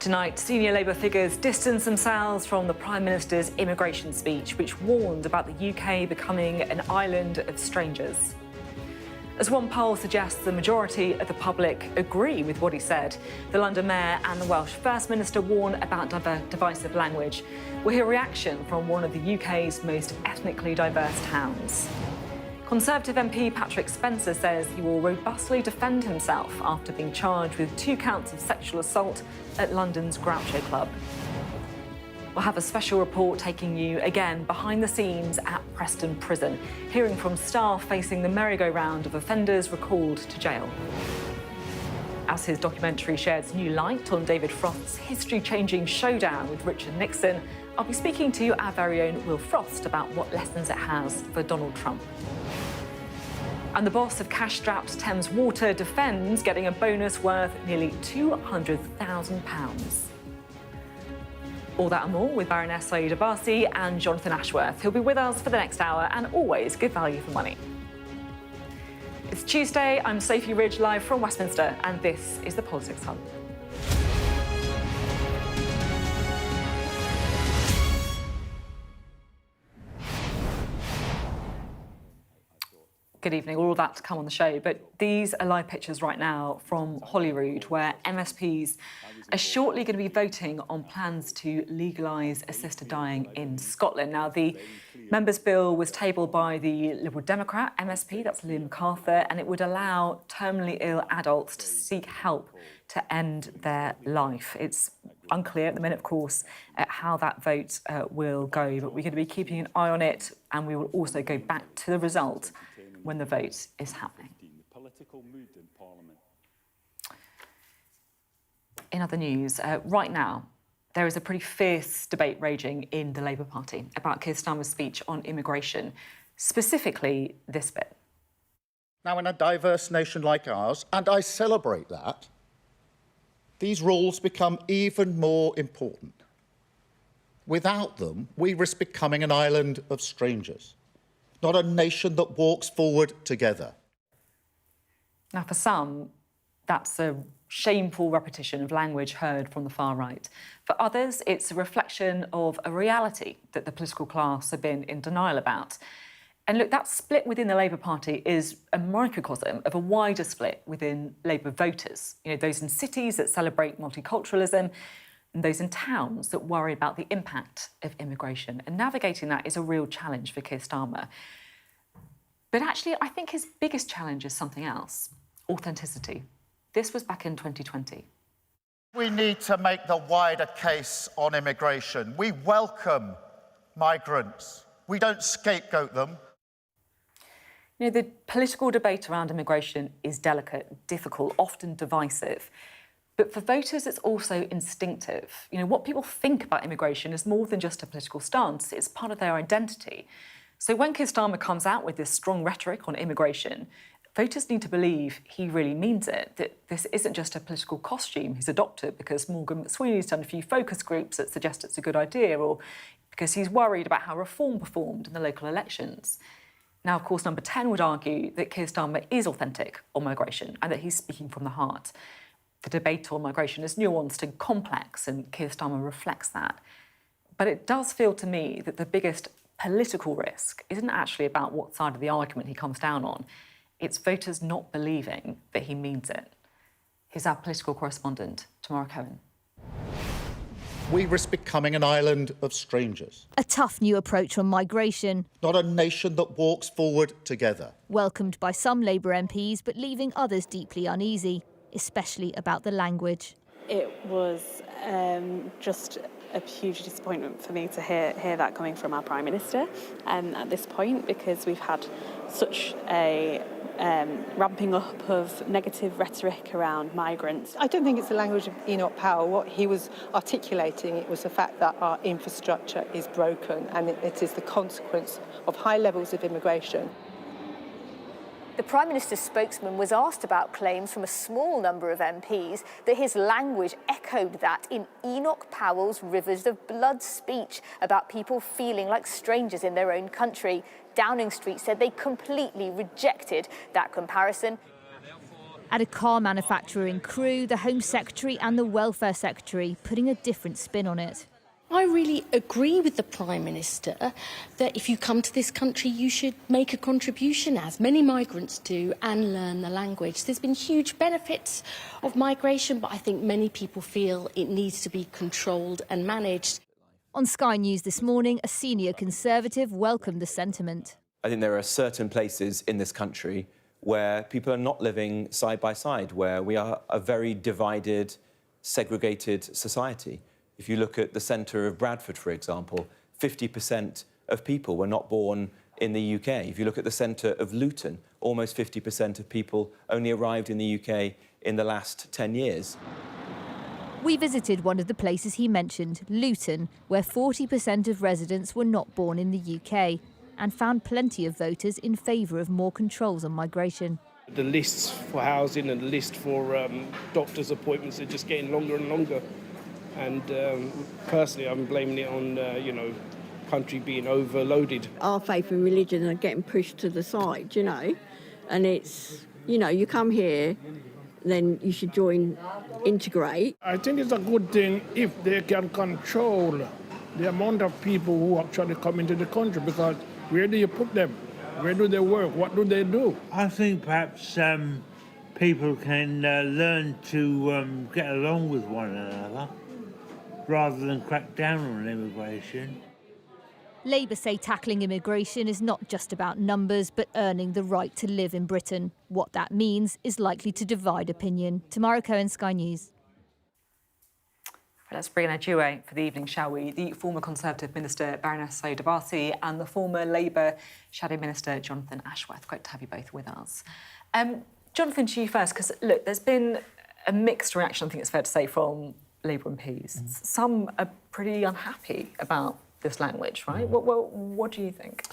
Tonight, senior Labour figures distance themselves from the Prime Minister's immigration speech, which warned about the UK becoming an island of strangers. As one poll suggests, the majority of the public agree with what he said. The London Mayor and the Welsh First Minister warn about divisive language. We'll hear a reaction from one of the UK's most ethnically diverse towns. Conservative MP Patrick Spencer says he will robustly defend himself after being charged with 2 counts of sexual assault at London's Groucho Club. We'll have a special report taking you again behind the scenes at Preston Prison, hearing from staff facing the merry-go-round of offenders recalled to jail. As his documentary sheds new light on David Frost's history-changing showdown with Richard Nixon, I'll be speaking to our very own Will Frost about what lessons it has for Donald Trump. And the boss of cash-strapped Thames Water defends getting a bonus worth nearly £200,000. All that and more with Baroness Saeed Abbasi and Jonathan Ashworth, who'll be with us for the next hour, and always good value for money. It's Tuesday, I'm Sophy Ridge, live from Westminster, and this is the Politics Hub. Good evening. All of that to come on the show, but these are live pictures right now from Holyrood, where MSPs are shortly going to be voting on plans to legalise assisted dying in Scotland. Now, the members' bill was tabled by the Liberal Democrat MSP, that's Liam MacArthur, and it would allow terminally ill adults to seek help to end their life. It's unclear at the minute, of course, how that vote will go, but we're going to be keeping an eye on it, and we will also go back to the result when the vote is happening. In other news, right now, there is a pretty fierce debate raging in the Labour Party about Keir Starmer's speech on immigration, specifically this bit. Now, in a diverse nation like ours, and I celebrate that, these rules become even more important. Without them, we risk becoming an island of strangers, not a nation that walks forward together. Now, for some, that's a shameful repetition of language heard from the far right. For others, it's a reflection of a reality that the political class have been in denial about. And look, that split within the Labour Party is a microcosm of a wider split within Labour voters. You know, those in cities that celebrate multiculturalism, and those in towns that worry about the impact of immigration. And navigating that is a real challenge for Keir Starmer. But actually, I think his biggest challenge is something else: authenticity. This was back in 2020. We need to make the wider case on immigration. We welcome migrants. We don't scapegoat them. You know, the political debate around immigration is delicate, difficult, often divisive. But for voters, it's also instinctive. You know, what people think about immigration is more than just a political stance. It's part of their identity. So when Keir Starmer comes out with this strong rhetoric on immigration, voters need to believe he really means it, that this isn't just a political costume he's adopted because Morgan McSweeney's done a few focus groups that suggest it's a good idea, or because he's worried about how Reform performed in the local elections. Now, of course, Number 10 would argue that Keir Starmer is authentic on migration and that he's speaking from the heart. The debate on migration is nuanced and complex, and Keir Starmer reflects that. But it does feel to me that the biggest political risk isn't actually about what side of the argument he comes down on. It's voters not believing that he means it. Here's our political correspondent, Tamara Cohen. We risk becoming an island of strangers. A tough new approach on migration. Not a nation that walks forward together. Welcomed by some Labour MPs, but leaving others deeply uneasy, especially about the language. It was just a huge disappointment for me to hear that coming from our Prime Minister at this point, because we've had such a ramping up of negative rhetoric around migrants. I don't think it's the language of Enoch Powell. What he was articulating, it was the fact that our infrastructure is broken, and it is the consequence of high levels of immigration. The Prime Minister's spokesman was asked about claims from a small number of MPs that his language echoed that in Enoch Powell's Rivers of Blood speech about people feeling like strangers in their own country. Downing Street said they completely rejected that comparison. At a car manufacturer in Crewe, the Home Secretary and the Welfare Secretary putting a different spin on it. I really agree with the Prime Minister that if you come to this country, you should make a contribution, as many migrants do, and learn the language. There's been huge benefits of migration, but I think many people feel it needs to be controlled and managed. On Sky News this morning, a senior Conservative welcomed the sentiment. I think there are certain places in this country where people are not living side by side, where we are a very divided, segregated society. If you look at the centre of Bradford, for example, 50% of people were not born in the UK. If you look at the centre of Luton, almost 50% of people only arrived in the UK in the last 10 years. We visited one of the places he mentioned, Luton, where 40% of residents were not born in the UK, and found plenty of voters in favour of more controls on migration. The lists for housing and the list for doctor's appointments are just getting longer and longer. And personally, I'm blaming it on, country being overloaded. Our faith and religion are getting pushed to the side, and it's, you come here, then you should integrate. I think it's a good thing if they can control the amount of people who actually come into the country, because where do you put them? Where do they work? What do they do? I think perhaps people can learn to get along with one another rather than crack down on immigration. Labour say tackling immigration is not just about numbers, but earning the right to live in Britain. What that means is likely to divide opinion. Tamara Cohen, Sky News. Let's bring in a duo for the evening, shall we? The former Conservative Minister Baroness Sodavati and the former Labour Shadow Minister Jonathan Ashworth. Great to have you both with us. Jonathan, to you first, because, look, there's been a mixed reaction, I think it's fair to say, from Labour MPs. Some are pretty unhappy about this language, right? What do you think?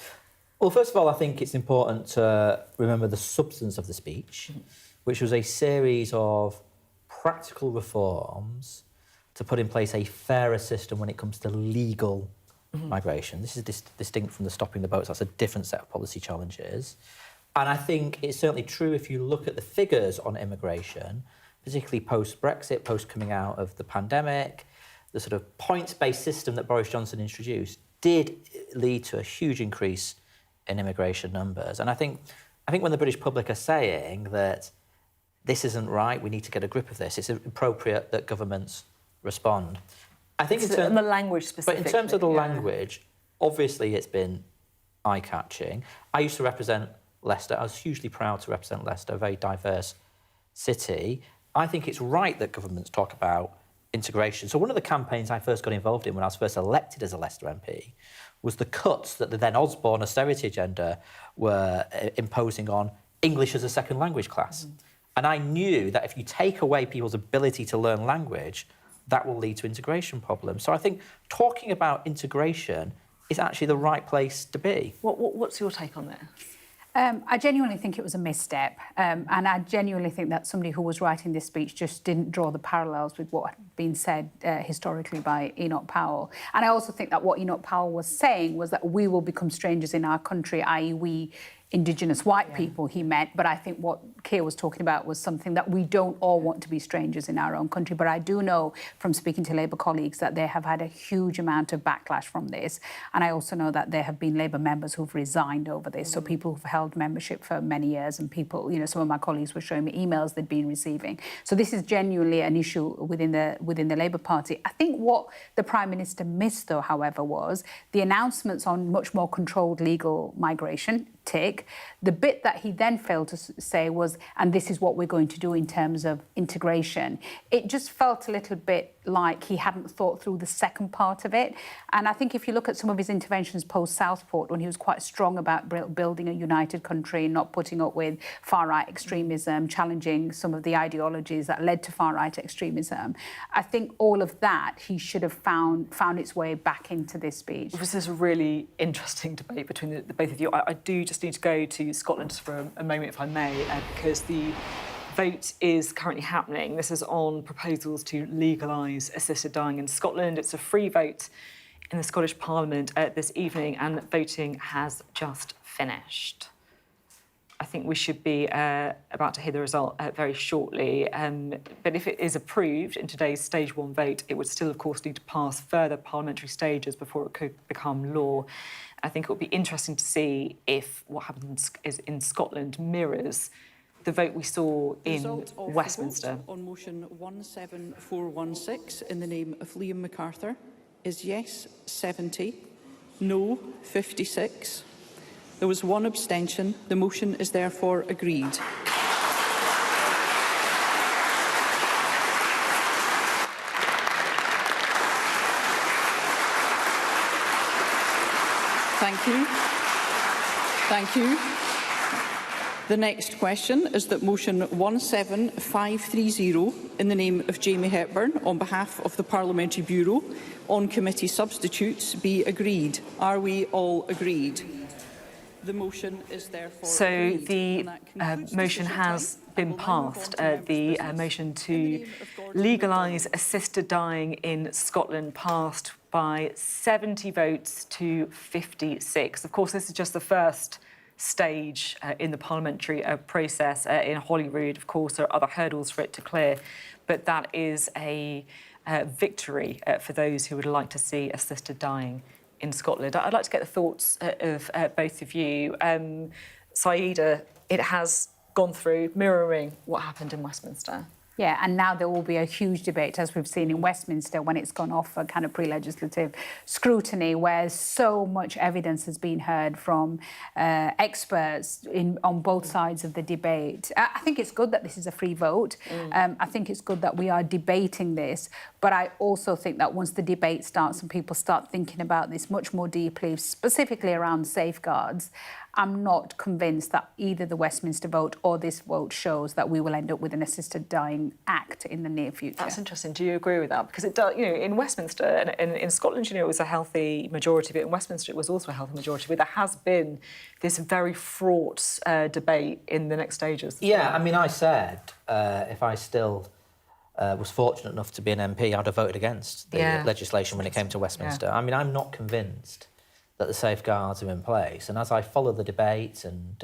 Well, first of all, I think it's important to remember the substance of the speech, which was a series of practical reforms to put in place a fairer system when it comes to legal migration. This is distinct from the stopping the boats. That's a different set of policy challenges. And I think it's certainly true if you look at the figures on immigration, particularly post-Brexit, post-coming out of the pandemic, the sort of points-based system that Boris Johnson introduced did lead to a huge increase in immigration numbers. And I think when the British public are saying that this isn't right, we need to get a grip of this, it's appropriate that governments respond. I think in the language specifically. But in terms of the language, obviously it's been eye-catching. I used to represent Leicester. I was hugely proud to represent Leicester, a very diverse city. I think it's right that governments talk about integration. So one of the campaigns I first got involved in when I was first elected as a Leicester MP was the cuts that the then Osborne austerity agenda were imposing on English as a second language class. And I knew that if you take away people's ability to learn language, that will lead to integration problems. So I think talking about integration is actually the right place to be. What's your take on that? I genuinely think it was a misstep, and I genuinely think that somebody who was writing this speech just didn't draw the parallels with what had been said historically by Enoch Powell. And I also think that what Enoch Powell was saying was that we will become strangers in our country, i.e. we Indigenous white people he meant, but I think what Keir was talking about was something that we don't all want to be strangers in our own country. But I do know from speaking to Labour colleagues that they have had a huge amount of backlash from this. And I also know that there have been Labour members who've resigned over this. So people who've held membership for many years, and people, some of my colleagues were showing me emails they'd been receiving. So this is genuinely an issue within the Labour Party. I think what the Prime Minister missed, though, however, was the announcements on much more controlled legal migration, tick. The bit that he then failed to say was, and this is what we're going to do in terms of integration. It just felt a little bit like he hadn't thought through the second part of it. And I think if you look at some of his interventions post-Southport, when he was quite strong about building a united country, not putting up with far-right extremism, challenging some of the ideologies that led to far-right extremism, I think all of that he should have found its way back into this speech. This is a really interesting debate between the both of you. I do just need to go to Scotland for a moment, if I may, because the vote is currently happening. This is on proposals to legalise assisted dying in Scotland. It's a free vote in the Scottish Parliament this evening, and voting has just finished. I I think we should be about to hear the result very shortly. But if it is approved in today's stage 1 vote, it would still, of course, need to pass further parliamentary stages before it could become law. I think it would be interesting to see if what happens is in Scotland mirrors the vote we saw in Westminster. On motion 17416 in the name of Liam MacArthur is yes 70, no 56. There was 1 abstention. The motion is therefore agreed. Thank you. Thank you. The next question is that motion 17530 in the name of Jamie Hepburn on behalf of the Parliamentary Bureau on committee substitutes be agreed. Are we all agreed? The motion is therefore agreed. The motion has been passed. The motion to legalise assisted dying in Scotland passed by 70 votes to 56. Of course, this is just the first stage in the parliamentary process. In Holyrood, of course, there are other hurdles for it to clear, but that is a victory for those who would like to see assisted dying in Scotland. I'd like to get the thoughts of both of you. Saida, it has gone through, mirroring what happened in Westminster. Yeah, and now there will be a huge debate, as we've seen in Westminster, when it's gone off for kind of pre-legislative scrutiny, where so much evidence has been heard from experts on both sides of the debate. I think it's good that this is a free vote. I think it's good that we are debating this, but I also think that once the debate starts and people start thinking about this much more deeply, specifically around safeguards, I'm not convinced that either the Westminster vote or this vote shows that we will end up with an assisted dying act in the near future. That's interesting. Do you agree with that? Because it does, in Westminster and in Scotland, it was a healthy majority, but in Westminster it was also a healthy majority. But there has been this very fraught debate in the next stages. Yeah, I mean, I said if I still was fortunate enough to be an MP, I'd have voted against the legislation when it came to Westminster. I mean, I'm not convinced that the safeguards are in place. And as I follow the debate, and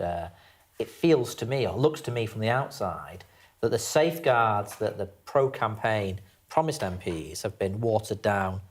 it feels to me, or looks to me from the outside, that the safeguards that the pro-campaign promised MPs have been watered down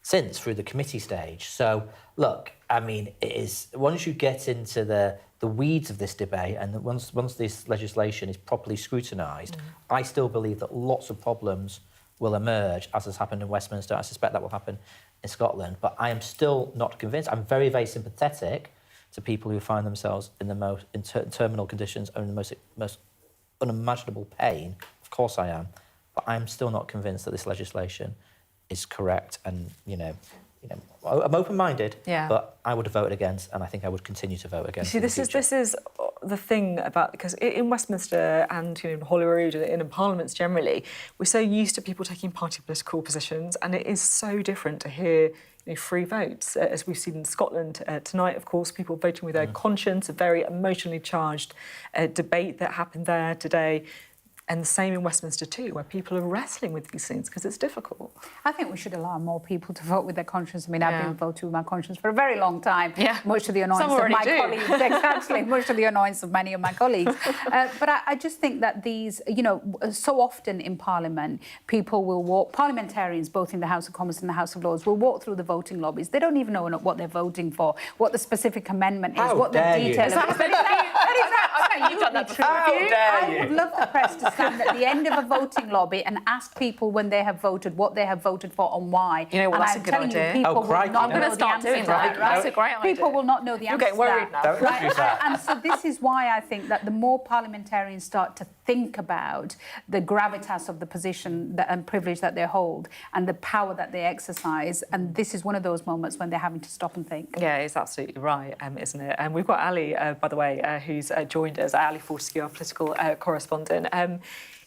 since through the committee stage. So, look, I mean, it is, once you get into the weeds of this debate, and once this legislation is properly scrutinised, I still believe that lots of problems will emerge, as has happened in Westminster. I suspect that will happen in Scotland, but I am still not convinced. I'm very, very sympathetic to people who find themselves in the most terminal conditions and in the most unimaginable pain. Of course I am, but I'm still not convinced that this legislation is correct. And I'm open-minded, but I would have voted against, and I think I would continue to vote against. You see, this is the thing about, because in Westminster and in Holyrood and in parliaments generally, we're so used to people taking party political positions, and it is so different to hear free votes, as we've seen in Scotland tonight. Of course, people voting with their conscience, a very emotionally charged debate that happened there today. And the same in Westminster too, where people are wrestling with these things because it's difficult. I think we should allow more people to vote with their conscience. I mean, I've been voting with my conscience for a very long time, much to the annoyance of my colleagues. Exactly, much to the annoyance of many of my colleagues. But I just think that these, so often in Parliament, people will walk, parliamentarians, both in the House of Commons and the House of Lords, will walk through the voting lobbies. They don't even know what they're voting for, what the specific amendment is, what the detail of it is. You've done that before. I would love the press to stand at the end of a voting lobby and ask people when they have voted, what they have voted for and why. You know what, that's a good idea. People will not know the answer to that. That's a great idea. People will not know the answer to that. You're getting worried now. Right? And so this is why I think that the more parliamentarians start to think about the gravitas of the position and privilege that they hold and the power that they exercise, and this is one of those moments when they're having to stop and think. Yeah, it's absolutely right, isn't it? And we've got Ali, by the way, who's joined us, Ali Fortescue, our political correspondent.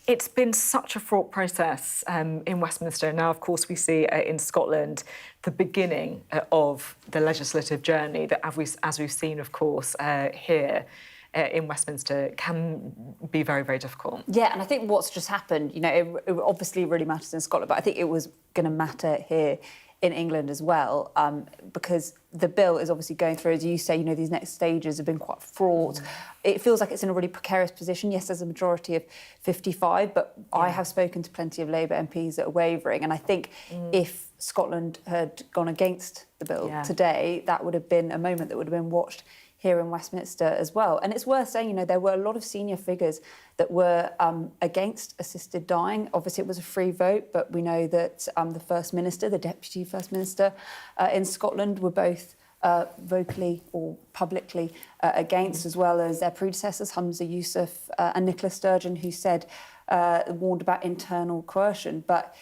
It's been such a fraught process in Westminster. Now, of course, we see in Scotland the beginning of the legislative journey that, as we've seen, of course, here in Westminster, can be very, very difficult. Yeah, and I think what's just happened, it obviously really matters in Scotland, but I think it was going to matter here in England as well, because the bill is obviously going through, as you say, you know, these next stages have been quite fraught. It feels like it's in a really precarious position. Yes, there's a majority of 55, but I have spoken to plenty of Labour MPs that are wavering, and I think if Scotland had gone against the bill today, that would have been a moment that would have been watched here in Westminster as well. And it's worth saying, you know, there were a lot of senior figures that were against assisted dying. Obviously, it was a free vote, but we know that the First Minister, the Deputy First Minister in Scotland were both vocally or publicly against, as well as their predecessors, Humza Yousaf and Nicola Sturgeon, who warned about internal coercion. But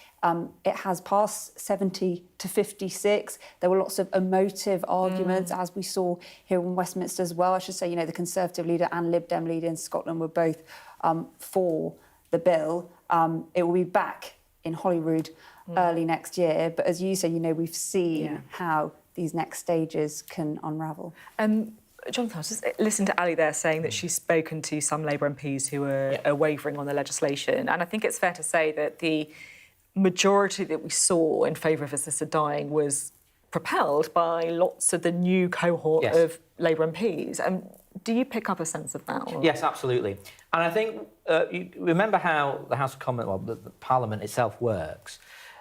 it has passed 70 to 56. There were lots of emotive arguments, as we saw here in Westminster as well. I should say, you know, the Conservative leader and Lib Dem leader in Scotland were both for the bill. It will be back in Holyrood early next year. But as you say, you know, we've seen how these next stages can unravel. Jonathan, I was just listening to Ali there saying that she's spoken to some Labour MPs who are wavering on the legislation. And I think it's fair to say that the majority that we saw in favour of assisted dying was propelled by lots of the new cohort of Labour MPs. Do you pick up a sense of that? Or? Yes, absolutely. And I think, you remember how the House of Commons, well, the Parliament itself works.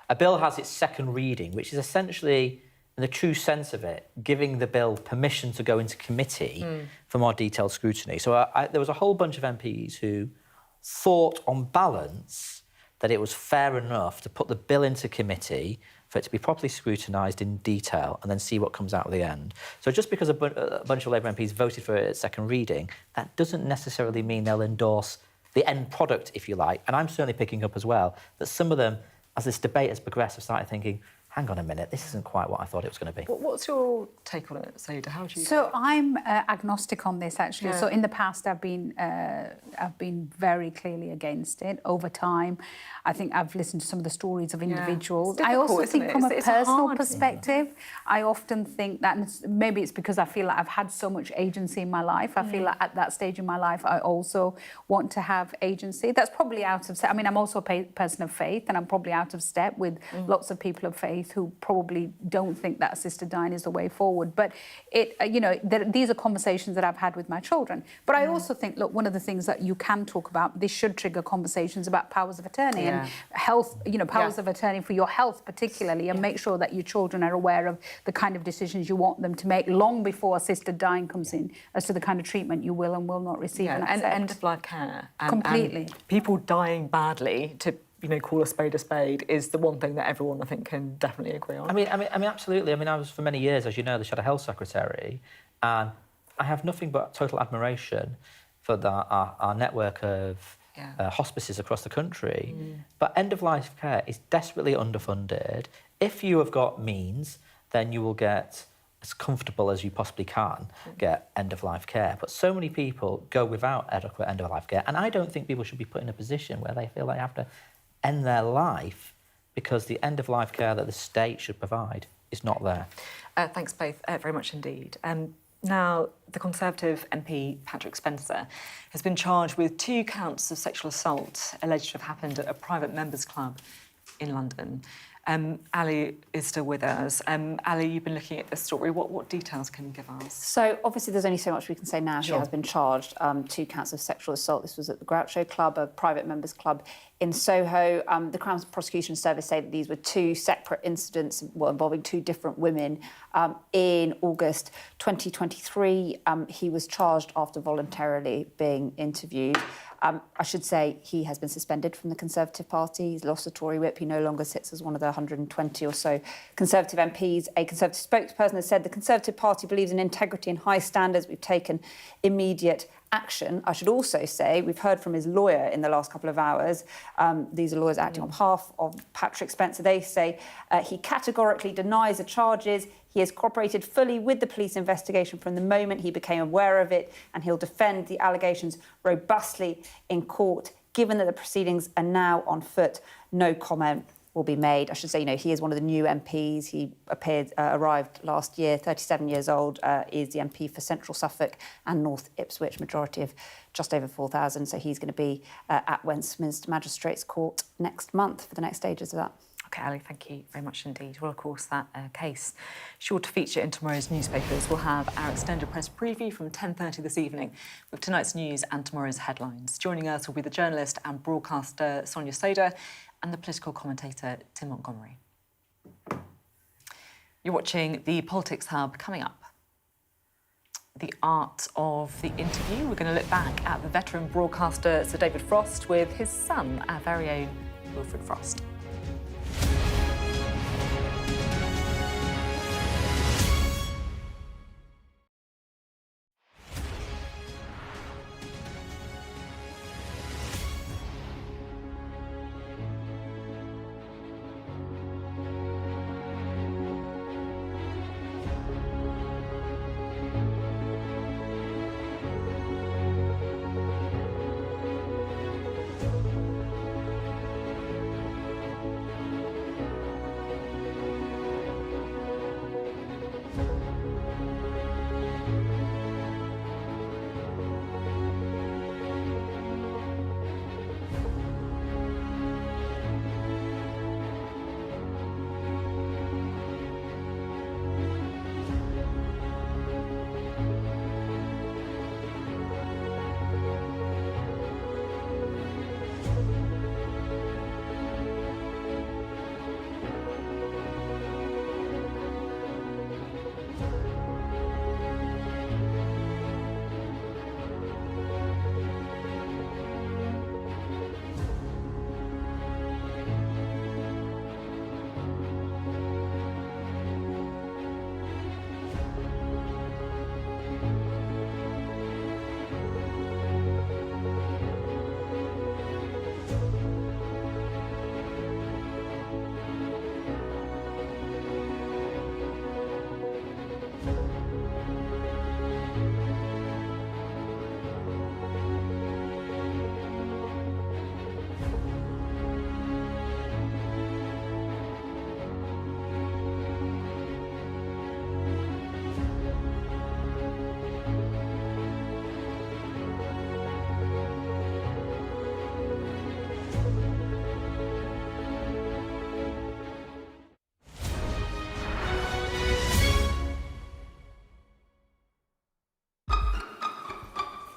A bill has its second reading, which is essentially, in the true sense of it, giving the bill permission to go into committee for more detailed scrutiny. So there was a whole bunch of MPs who thought, on balance, that it was fair enough to put the bill into committee for it to be properly scrutinised in detail and then see what comes out at the end. So just because a bunch of Labour MPs voted for it at second reading, that doesn't necessarily mean they'll endorse the end product, if you like. And I'm certainly picking up as well that some of them, as this debate has progressed, have started thinking, hang on a minute, this isn't quite what I thought it was going to be. What's your take on it, Saida? How do you? So I'm agnostic on this, actually. So in the past, I've been very clearly against it. Over time, I think I've listened to some of the stories of individuals. I also think from a personal perspective, I often think that, and maybe it's because I feel like I've had so much agency in my life. I feel like at that stage in my life, I also want to have agency. That's probably out of step. I mean, I'm also a person of faith, and I'm probably out of step with lots of people of faith who probably don't think that assisted dying is the way forward. But these are conversations that I've had with my children. But I also think, look, one of the things that you can talk about, this should trigger conversations about powers of attorney and health, powers of attorney for your health particularly, and make sure that your children are aware of the kind of decisions you want them to make long before assisted dying comes in, as to the kind of treatment you will and will not receive. And end-of-life care. Completely. And people dying badly, to call a spade is the one thing that everyone, I think, can definitely agree on. I mean, absolutely. I mean, I was for many years, as you know, the Shadow Health Secretary, and I have nothing but total admiration for our network of hospices across the country. But end-of-life care is desperately underfunded. If you have got means, then you will get as comfortable as you possibly can get end-of-life care. But so many people go without adequate end-of-life care, and I don't think people should be put in a position where they feel they have to end their life because the end-of-life care that the state should provide is not there. Thanks both very much indeed. Now, the Conservative MP, Patrick Spencer, has been charged with 2 counts of sexual assault alleged to have happened at a private members' club in London. Ali is still with us. Ali, you've been looking at this story. What details can you give us? So, obviously, there's only so much we can say now. He has been charged 2 counts of sexual assault. This was at the Groucho Club, a private members' club in Soho. The Crown Prosecution Service say that these were 2 separate incidents involving 2 different women. In August 2023, he was charged after voluntarily being interviewed. I should say he has been suspended from the Conservative Party. He's lost a Tory whip. He no longer sits as one of the 120 or so Conservative MPs. A Conservative spokesperson has said the Conservative Party believes in integrity and high standards. We've taken immediate action. I should also say we've heard from his lawyer in the last couple of hours. These are lawyers acting on behalf of Patrick Spencer. They say he categorically denies the charges. He has cooperated fully with the police investigation from the moment he became aware of it, and he'll defend the allegations robustly in court. Given that the proceedings are now on foot, no comment will be made. I should say, he is one of the new MPs. He arrived last year, 37 years old, is the MP for Central Suffolk and North Ipswich, majority of just over 4,000. So he's going to be at Westminster Magistrates Court next month for the next stages of that. OK, Ali, thank you very much indeed. Well, of course, that case sure to feature in tomorrow's newspapers. We'll have our extended press preview from 10:30 this evening with tonight's news and tomorrow's headlines. Joining us will be the journalist and broadcaster Sonia Soda and the political commentator Tim Montgomery. You're watching the Politics Hub. Coming up, the art of the interview. We're going to look back at the veteran broadcaster Sir David Frost with his son, our very own Wilfred Frost.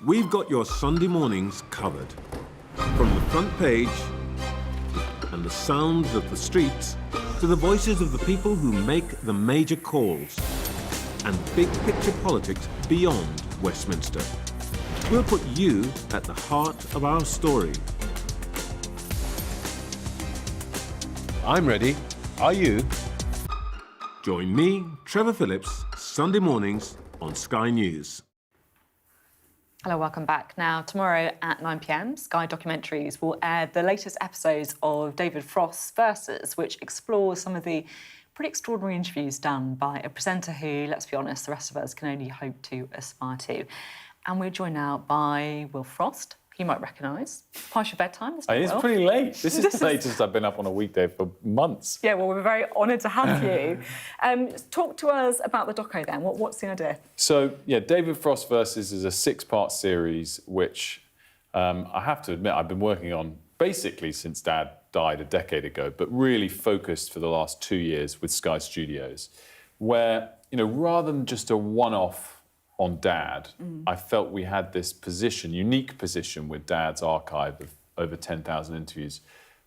We've got your Sunday mornings covered. From the front page and the sounds of the streets to the voices of the people who make the major calls and big picture politics beyond Westminster. We'll put you at the heart of our story. I'm ready. Are you? Join me, Trevor Phillips, Sunday mornings on Sky News. Hello, welcome back. Now, tomorrow at 9 p.m, Sky Documentaries will air the latest episodes of David Frost's Versus, which explores some of the pretty extraordinary interviews done by a presenter who, let's be honest, the rest of us can only hope to aspire to. And we're joined now by Will Frost, who you might recognise. Past your bedtime, isn't it, It's Will? pretty late. This is the latest I've been up on a weekday for months. Yeah, well, we're very honoured to have you. Talk to us about the doco then. What's the idea? So, yeah, David Frost Versus is a 6-part series, which I have to admit I've been working on basically since Dad died a decade ago, but really focused for the last 2 years with Sky Studios, where, you know, rather than just a one-off on Dad, I felt we had this position, unique position with Dad's archive of over 10,000 interviews,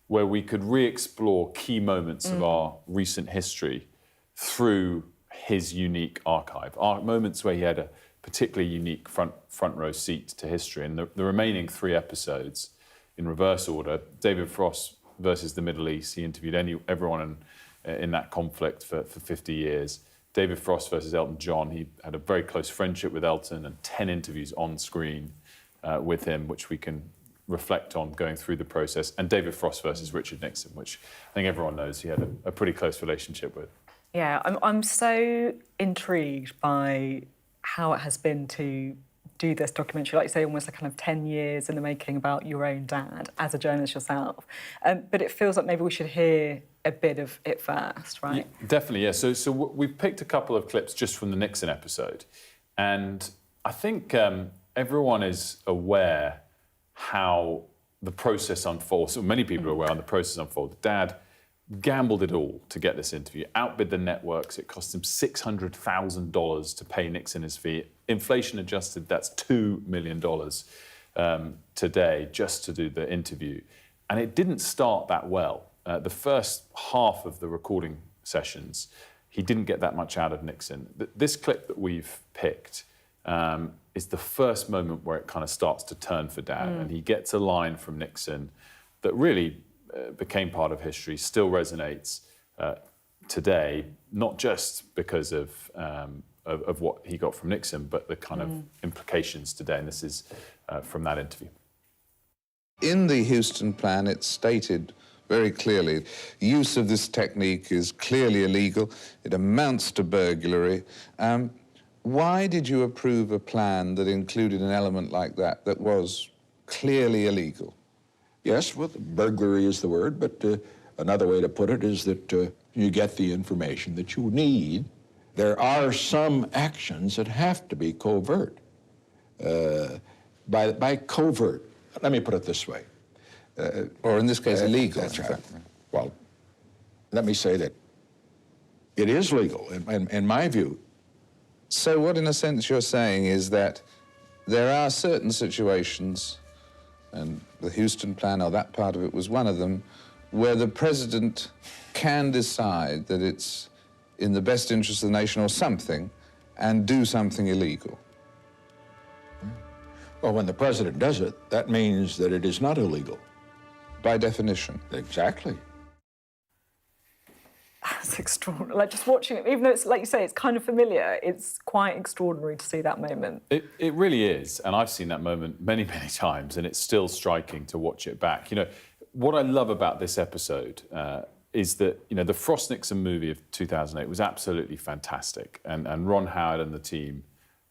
where we could re-explore key moments of our recent history through his unique archive. Moments where he had a particularly unique front row seat to history. And the remaining 3 episodes, in reverse order, David Frost versus the Middle East. He interviewed everyone in that conflict for 50 years. David Frost versus Elton John. He had a very close friendship with Elton and 10 interviews on screen with him, which we can reflect on going through the process. And David Frost versus Richard Nixon, which I think everyone knows he had a pretty close relationship with. Yeah, I'm so intrigued by how it has been to do this documentary, like you say, almost like kind of 10 years in the making about your own dad as a journalist yourself. But it feels like maybe we should hear a bit of it first, right? Yeah, definitely, yeah. So we've picked a couple of clips just from the Nixon episode. And I think everyone is aware how the process unfolds. So many people are aware how the process unfolded. Dad gambled it all to get this interview, outbid the networks. It cost him $600,000 to pay Nixon his fee. Inflation adjusted, that's $2 million today just to do the interview. And it didn't start that well. The first half of the recording sessions, he didn't get that much out of Nixon. This clip that we've picked is the first moment where it kind of starts to turn for Dad, and he gets a line from Nixon that really became part of history, still resonates today, not just because of what he got from Nixon, but the kind of implications today. And this is from that interview. In the Houston plan, it's stated very clearly, use of this technique is clearly illegal. It amounts to burglary. Why did you approve a plan that included an element like that that was clearly illegal? Yes, well, burglary is the word, but another way to put it is that you get the information that you need. There are some actions that have to be covert. By covert, let me put it this way. Or in this case, illegal. That's right. Well, let me say that it is legal, in my view. So what, in a sense, you're saying is that there are certain situations, and the Houston plan, or that part of it was one of them, where the president can decide that it's in the best interest of the nation or something, and do something illegal. Well, when the president does it, that means that it is not illegal. By definition. Exactly. That's extraordinary. Like, just watching it, even though it's, like you say, it's kind of familiar, it's quite extraordinary to see that moment. It really is, and I've seen that moment many, many times, and it's still striking to watch it back. You know, what I love about this episode is that, you know, the Frost-Nixon movie of 2008 was absolutely fantastic, and Ron Howard and the team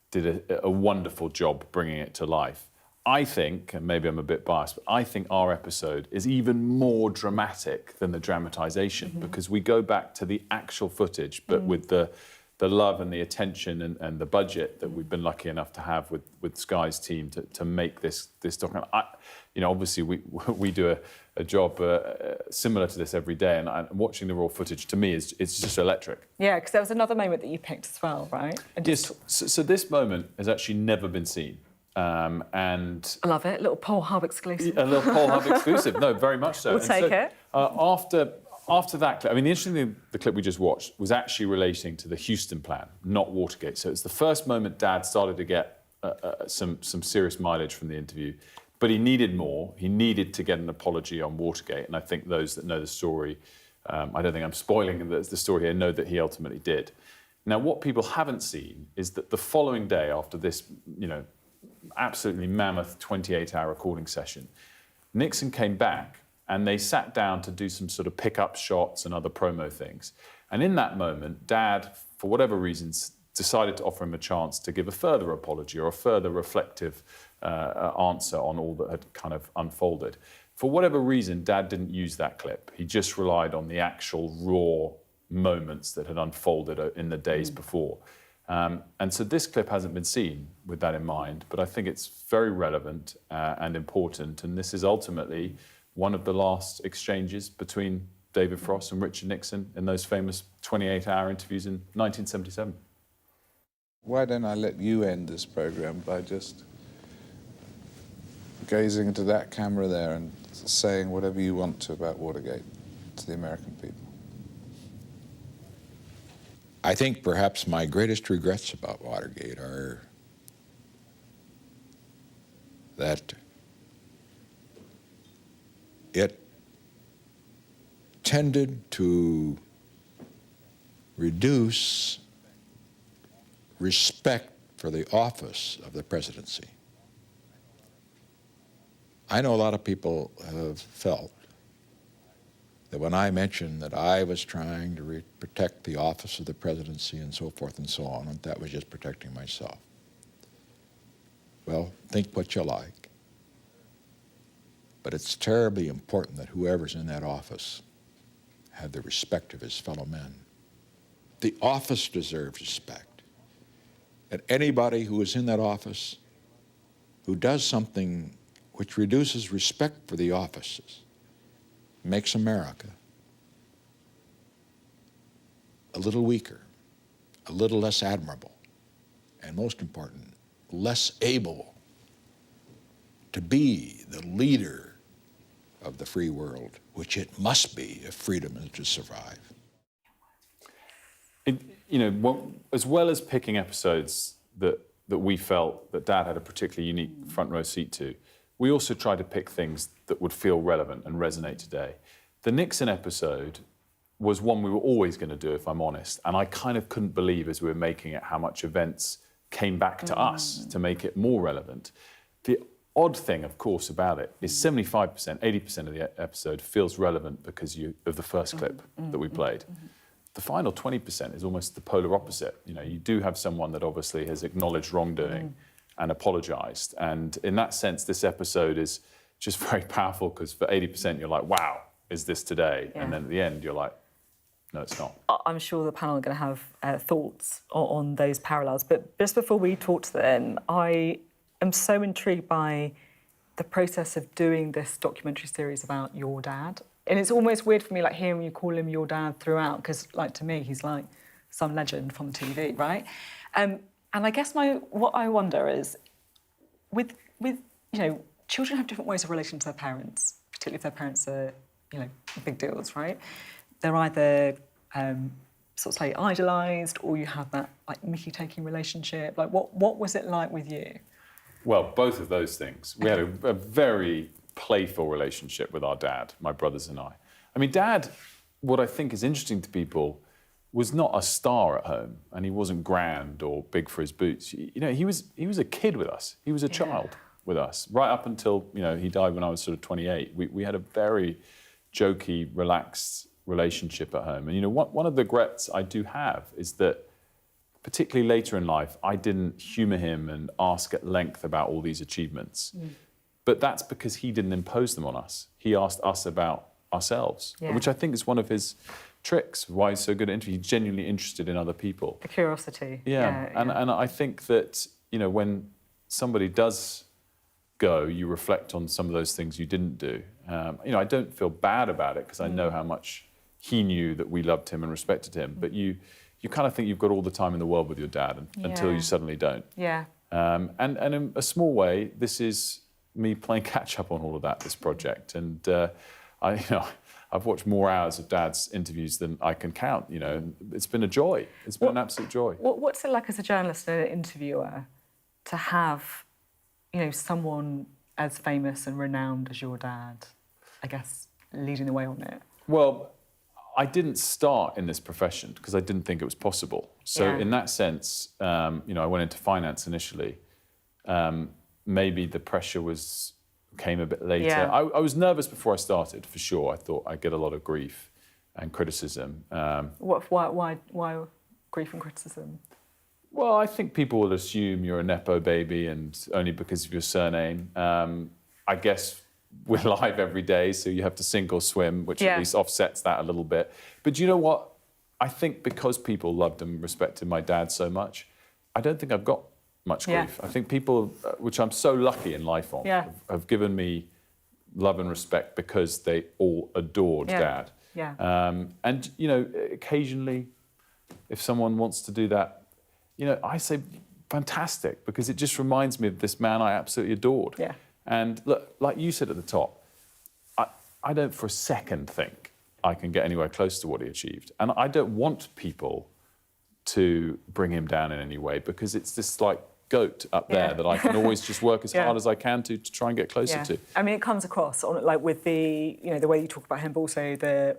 did a wonderful job bringing it to life. I think, and maybe I'm a bit biased, but I think our episode is even more dramatic than the dramatisation, because we go back to the actual footage, but with the love and the attention and the budget that we've been lucky enough to have with Sky's team to make this document. You know, obviously we do a job similar to this every day, and watching the raw footage to me it's just electric. Yeah, because there was another moment that you picked as well, right? Yes. So this moment has actually never been seen. And I love it. Little Pole Hub exclusive. A little Pole Hub exclusive. No, very much so. We'll take it. After that clip, I mean, the interesting thing, the clip we just watched was actually relating to the Houston plan, not Watergate. So it's the first moment Dad started to get some serious mileage from the interview, but he needed more. He needed to get an apology on Watergate, and I think those that know the story, I don't think I'm spoiling the story here, know that he ultimately did. Now, what people haven't seen is that the following day after this, you know, absolutely mammoth 28-hour recording session, Nixon came back and they sat down to do some sort of pick-up shots and other promo things. And in that moment, Dad, for whatever reasons, decided to offer him a chance to give a further apology or a further reflective answer on all that had kind of unfolded. For whatever reason, Dad didn't use that clip. He just relied on the actual raw moments that had unfolded in the days before. And so this clip hasn't been seen with that in mind, but I think it's very relevant and important. And this is ultimately one of the last exchanges between David Frost and Richard Nixon in those famous 28-hour interviews in 1977. Why don't I let you end this programme by just gazing into that camera there and saying whatever you want to about Watergate to the American people? I think perhaps my greatest regrets about Watergate are that it tended to reduce respect for the office of the presidency. I know a lot of people have felt that when I mentioned that I was trying to protect the office of the presidency and so forth and so on, and that was just protecting myself. Well, think what you like. But it's terribly important that whoever's in that office have the respect of his fellow men. The office deserves respect. And anybody who is in that office who does something which reduces respect for the offices, makes America a little weaker, a little less admirable, and most important, less able to be the leader of the free world, which it must be if freedom is to survive. As well as picking episodes that we felt that Dad had a particularly unique front row seat to, we also tried to pick things that would feel relevant and resonate today. The Nixon episode was one we were always going to do, if I'm honest, and I kind of couldn't believe as we were making it how much events came back to us to make it more relevant. The odd thing, of course, about it is 75%, 80% of the episode feels relevant because of the first clip that we played. The final 20% is almost the polar opposite. You do have someone that obviously has acknowledged wrongdoing and apologised. And in that sense, this episode is just very powerful because for 80% you're like, wow, is this today? Yeah. And then at the end you're like, no, it's not. I'm sure the panel are going to have thoughts on those parallels. But just before we talk to them, I am so intrigued by the process of doing this documentary series about your dad. And it's almost weird for me, like, hearing you call him your dad throughout, because, like, to me, he's like some legend from TV, right? And I guess what I wonder is, with children have different ways of relating to their parents, particularly if their parents are, big deals, right? They're either sort of slightly idolised, or you have that like Mickey-taking relationship. Like, what was it like with you? Well, both of those things. We had a very playful relationship with our dad, my brothers and I. I mean, Dad, what I think is interesting to people, was not a star at home, and he wasn't grand or big for his boots. He was a kid with us. He was a child with us, right up until he died when I was sort of 28. We had a very jokey, relaxed relationship at home. And one of the regrets I do have is that, particularly later in life, I didn't humour him and ask at length about all these achievements. But that's because he didn't impose them on us. He asked us about ourselves, which I think is one of his tricks, why he's so good at interview. He's genuinely interested in other people. The curiosity. And I think that, when somebody does go, you reflect on some of those things you didn't do. I don't feel bad about it because I know how much he knew that we loved him and respected him. But you kind of think you've got all the time in the world with your dad until you suddenly don't. And in a small way, this is me playing catch up on all of that, this project. And I've watched more hours of Dad's interviews than I can count. It's been a joy. It's been an absolute joy. What's it like as a journalist and an interviewer to have, someone as famous and renowned as your dad, I guess, leading the way on it? Well, I didn't start in this profession because I didn't think it was possible. So in that sense, I went into finance initially. Maybe the pressure came a bit later. I was nervous before I started, for sure. I thought I'd get a lot of grief and criticism. Why grief and criticism? Well, I think people will assume you're a Nepo baby and only because of your surname. I guess we're live every day, so you have to sink or swim, which at least offsets that a little bit. But you know what? I think because people loved and respected my dad so much, I don't think I've got much grief. I think people, which I'm so lucky in life on, have given me love and respect because they all adored Dad. And, occasionally, if someone wants to do that, I say fantastic, because it just reminds me of this man I absolutely adored. And look, like you said at the top, I don't for a second think I can get anywhere close to what he achieved. And I don't want people to bring him down in any way, because it's this like goat up there that I can always just work as hard as I can to try and get closer to. I mean, it comes across on like with the the way you talk about him, but also the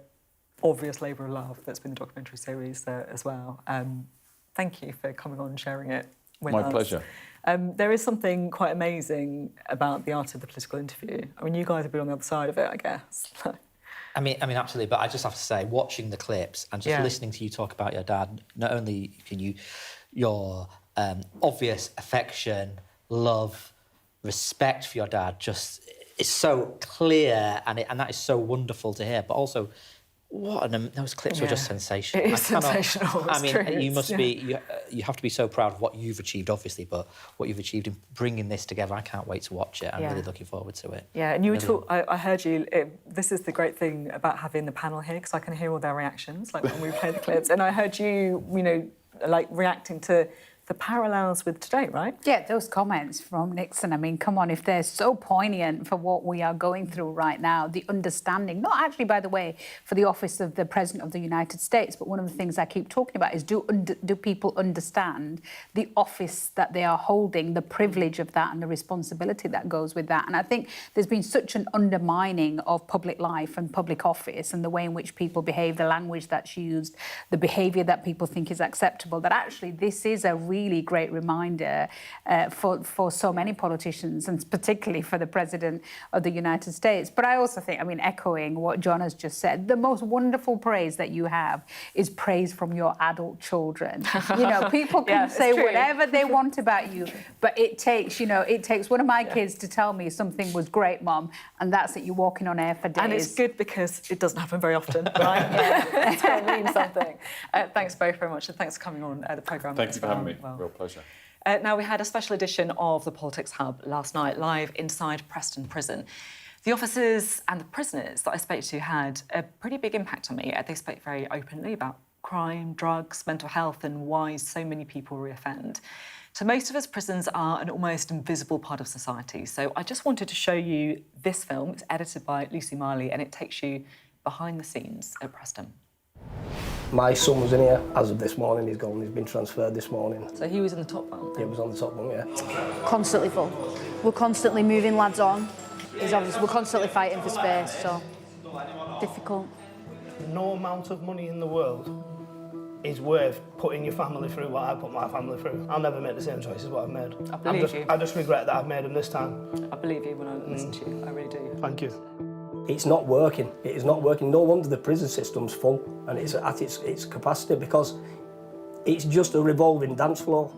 obvious labour of love that's been the documentary series as well. Thank you for coming on and sharing it with us. My pleasure. There is something quite amazing about the art of the political interview. I mean, you guys have been on the other side of it, I guess. I mean, absolutely. But I just have to say, watching the clips and just listening to you talk about your dad, not only can your obvious affection, love, respect for your dad just is so clear, and that is so wonderful to hear. But also, those clips were just sensational. It is sensational. I mean, true. you must be. You have to be so proud of what you've achieved, obviously, but what you've achieved in bringing this together. I can't wait to watch it. I'm really looking forward to it. Yeah, and you were I heard you. This is the great thing about having the panel here, because I can hear all their reactions, like when we play the clips. And I heard you, like reacting to the parallels with today, right? Yeah, those comments from Nixon, I mean, come on, if they're so poignant for what we are going through right now, the understanding, not actually, by the way, for the office of the President of the United States, but one of the things I keep talking about is do people understand the office that they are holding, the privilege of that and the responsibility that goes with that? And I think there's been such an undermining of public life and public office and the way in which people behave, the language that's used, the behaviour that people think is acceptable, that actually this is a really great reminder for so many politicians, and particularly for the President of the United States. But I also think, I mean, echoing what John has just said, the most wonderful praise that you have is praise from your adult children. People can say whatever they want about you, but it takes one of my kids to tell me something was great, Mum, and that's that you're walking on air for days. And it's good because it doesn't happen very often, right? It's going to mean something. Thanks both very much, and thanks for coming on the programme. Thank you for having me. Real pleasure. Now, we had a special edition of the Politics Hub last night, live inside Preston Prison. The officers and the prisoners that I spoke to had a pretty big impact on me. They spoke very openly about crime, drugs, mental health, and why so many people reoffend. To most of us, prisons are an almost invisible part of society. So I just wanted to show you this film. It's edited by Lucy Miley, and it takes you behind the scenes at Preston. My son was in here as of this morning. He's gone. He's been transferred this morning. So he was in the top bunk? Yeah, he was on the top bunk, yeah. Constantly full. We're constantly moving lads on. We're constantly fighting for space, so difficult. No amount of money in the world is worth putting your family through what I put my family through. I'll never make the same choices what I've made. I believe you. I just regret that I've made them this time. I believe you when I listen to you. I really do. Thank you. It's not working. It is not working. No wonder the prison system's full and it's at its capacity, because it's just a revolving dance floor.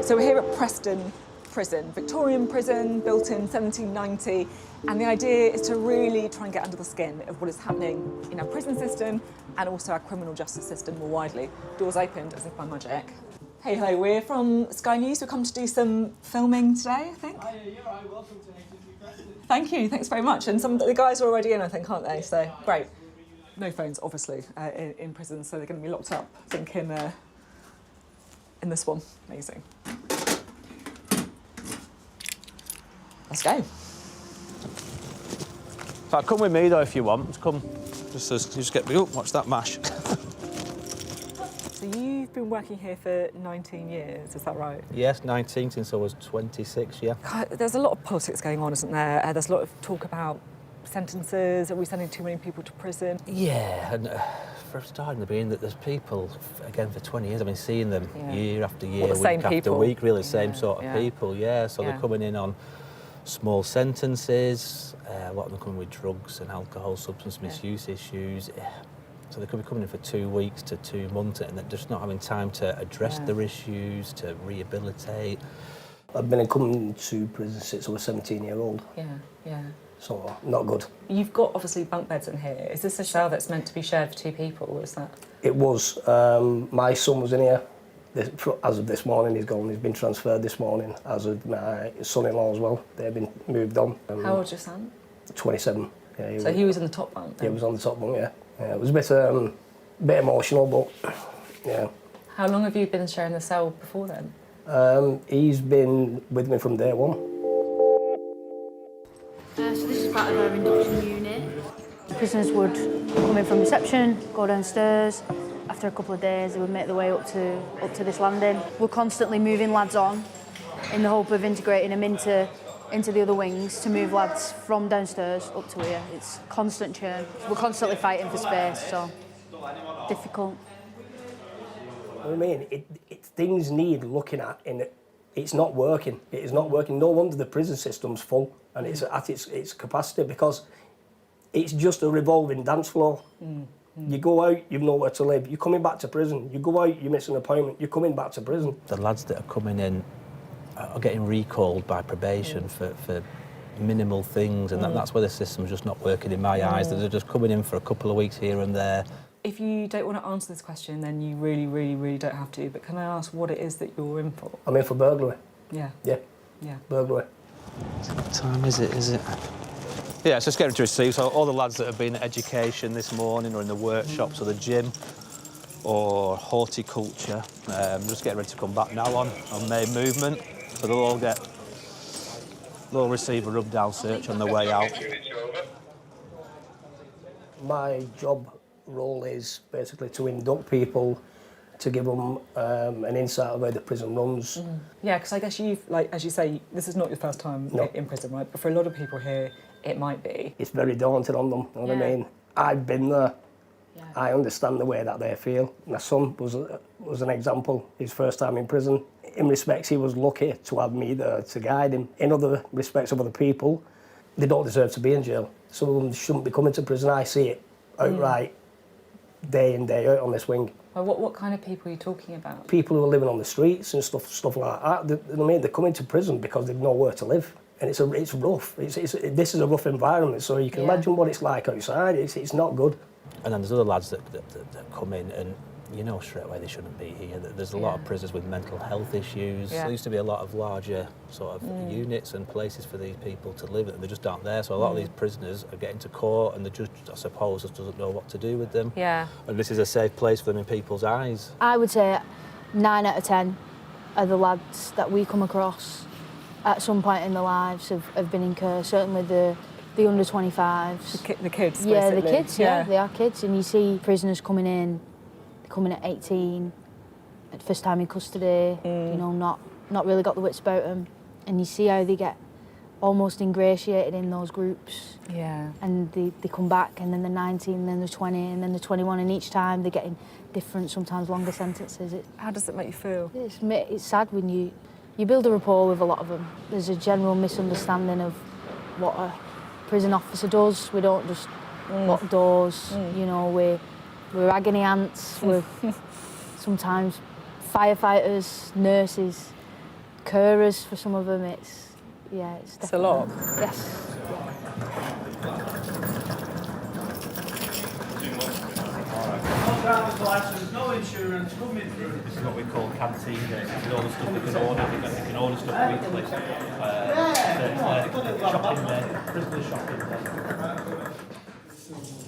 So we're here at Preston Prison, Victorian prison, built in 1790, and the idea is to really try and get under the skin of what is happening in our prison system and also our criminal justice system more widely. Doors opened as if by magic. Hey, hello, we're from Sky News. We've come to do some filming today, I think. Hi, you're right. Welcome to HMP Preston. Thank you, thanks very much. And some of the guys are already in, I think, aren't they? So, great. No phones, obviously, in prison, so they're going to be locked up, I think, in this one. Amazing. Let's go. So come with me, though, if you want. Just come. Just get me up. Watch that mash. So you've been working here for 19 years, is that right? Yes, 19 since I was 26, yeah. God, there's a lot of politics going on, isn't there? There's a lot of talk about sentences. Are we sending too many people to prison? Yeah, and for a start in the beginning, that there's people, again, for 20 years, I've been seeing them year after year, week after week, really, same sort of people, yeah. So they're coming in on small sentences, a lot of them coming with drugs and alcohol, substance misuse issues. So they could be coming in for 2 weeks to 2 months and they're just not having time to address their issues, to rehabilitate. I've been coming to prison since I was 17-year-old. Yeah. So, not good. You've got, obviously, bunk beds in here. Is this a cell that's meant to be shared for 2 people, or is that? It was. My son was in here. As of this morning, he's gone. He's been transferred this morning, as of my son-in-law as well. They've been moved on. How old's your son? 27. Yeah, he was in the top bunk then? Yeah, he was on the top bunk, yeah. It was a bit emotional, but yeah. How long have you been sharing the cell before then? He's been with me from day one. So this is part of our induction unit. Prisoners would come in from reception, go downstairs. After a couple of days, they would make their way up to this landing. We're constantly moving lads on in the hope of integrating them into the other wings to move lads from downstairs up to here. It's constant churn. We're constantly fighting for space, so difficult. I mean, things need looking at, and it's not working. It is not working. No wonder the prison system's full and it's at its capacity, because it's just a revolving dance floor. You go out, you've nowhere to live. You're coming back to prison. You go out, you miss an appointment, you're coming back to prison. The lads that are coming in are getting recalled by probation for minimal things, and that's where the system's just not working in my eyes. That they're just coming in for a couple of weeks here and there. If you don't want to answer this question, then you really, really, really don't have to. But can I ask what it is that you're in for? I'm in for burglary. Yeah. Yeah. Yeah. Burglary. What time is it? Yeah, it's just getting to receive. So all the lads that have been at education this morning or in the workshops or the gym or horticulture, just getting ready to come back now on main movement. So they'll receive a rub-down search on their way out. My job role is basically to induct people, to give them an insight of where the prison runs. Yeah, because I guess you've, like, as you say, this is not your first time in prison, right? But for a lot of people here, it might be. It's very daunting on them, you know what I mean? I've been there. Yeah. I understand the way that they feel. My son was an example, his first time in prison. In respects, he was lucky to have me there to guide him. In other respects of other people, they don't deserve to be in jail. Some of them shouldn't be coming to prison. I see it outright, day in, day out on this wing. Well, what kind of people are you talking about? People who are living on the streets and stuff like that. I mean, they're coming to prison because they've nowhere to live. And it's rough. This is a rough environment, so you can imagine what it's like outside. It's not good. And then there's other lads that come in and you know straight away they shouldn't be here. There's a lot of prisoners with mental health issues. There used to be a lot of larger sort of units and places for these people to live, and they just aren't there. So a lot of these prisoners are getting to court and the judge, I suppose, just doesn't know what to do with them. Yeah. And this is a safe place for them in people's eyes. I would say 9 out of 10 of the lads that we come across at some point in their lives have been in care. Certainly the under 25s. The kids, yeah, basically. the kids, yeah, they are kids. And you see prisoners coming in at 18, at first time in custody, you know, not really got the wits about them. And you see how they get almost ingratiated in those groups. Yeah. And they come back, and then they're 19, and then they're 20, and then they're 21, and each time they're getting different, sometimes longer sentences. How does it make you feel? It's sad when you build a rapport with a lot of them. There's a general misunderstanding of what a prison officer does. We don't just lock doors, you know, we're agony ants, we're sometimes firefighters, nurses, carers for some of them. It's a lot. Yes. Driver's license, no insurance, coming through. This is what we call canteen days. This is all the stuff we can order. We can order stuff weekly. Shopping day, prisoner shopping day.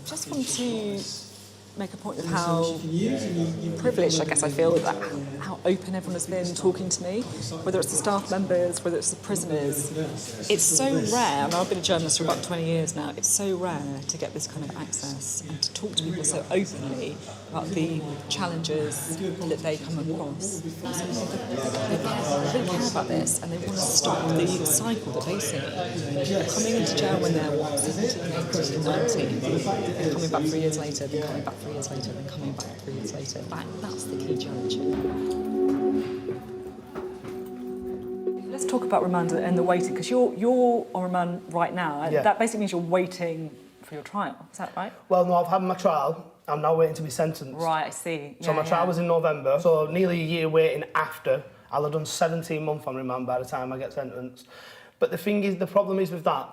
Just want to make a point of how privileged, I guess, I feel, that how open everyone has been talking to me, whether it's the staff members, whether it's the prisoners. It's so rare, and I've been a journalist for about 20 years now, it's so rare to get this kind of access and to talk to people so openly about the challenges that they come across. They care about this, and they want to stop the cycle that they see. Coming into jail when they're, 17, 18, 19, and coming back 3 years later, then coming back 3 years later, then coming back 3 years later. That's the key challenge. Let's talk about remand and the waiting, because you're on remand right now. Yeah. That basically means you're waiting for your trial. Is that right? Well, no, I've had my trial. I'm now waiting to be sentenced. Right, I see. So my trial was in November, so nearly a year waiting after. I'll have done 17 months on remand by the time I get sentenced. But the problem is with that,